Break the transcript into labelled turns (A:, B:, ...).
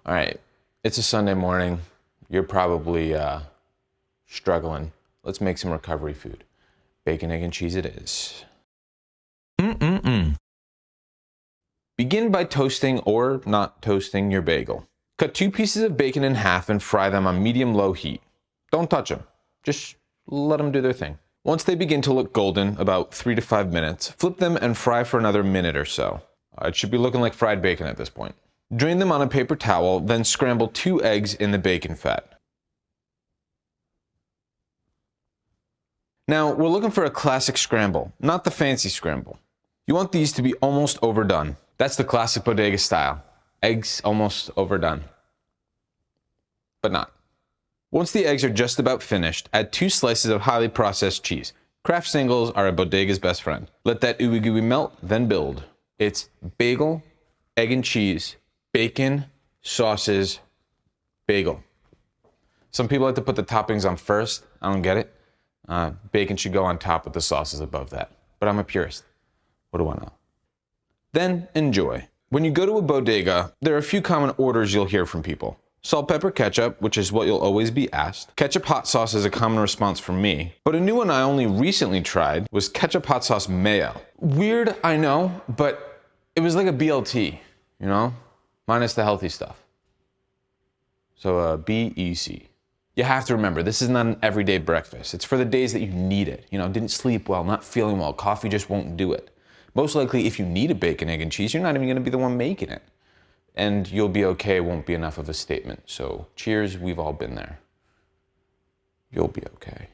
A: All right, it's a Sunday morning. You're probably struggling. Let's make some recovery food. Bacon, egg, and cheese it is. Begin by toasting or not toasting your bagel. Cut 2 pieces of bacon in half and fry them on medium-low heat. Don't touch them. Just let them do their thing. Once they begin to look golden, about 3 to 5 minutes, flip them and fry for another minute or so. It should be looking like fried bacon at this point. Drain them on a paper towel, then scramble 2 eggs in the bacon fat. Now, we're looking for a classic scramble, not the fancy scramble. You want these to be almost overdone. That's the classic bodega style. Eggs almost overdone. But not. Once the eggs are just about finished, add 2 slices of highly processed cheese. Kraft singles are a bodega's best friend. Let that ooey gooey melt, then build. It's bagel, egg and cheese, bacon, sauces, bagel. Some people like to put the toppings on first. I don't get it. Bacon should go on top with the sauces above that. But I'm a purist. What do I know? Then enjoy. When you go to a bodega, there are a few common orders you'll hear from people. Salt, pepper, ketchup, which is what you'll always be asked. Ketchup hot sauce is a common response from me. But a new one I only recently tried was ketchup hot sauce mayo. Weird, I know, but it was like a BLT, you know? Minus the healthy stuff. So BEC. You have to remember, this is not an everyday breakfast. It's for the days that you need it. You know, didn't sleep well, not feeling well, coffee just won't do it. Most likely, if you need a bacon, egg, and cheese, you're not even gonna be the one making it. And you'll be okay, it won't be enough of a statement. So cheers, we've all been there. You'll be okay.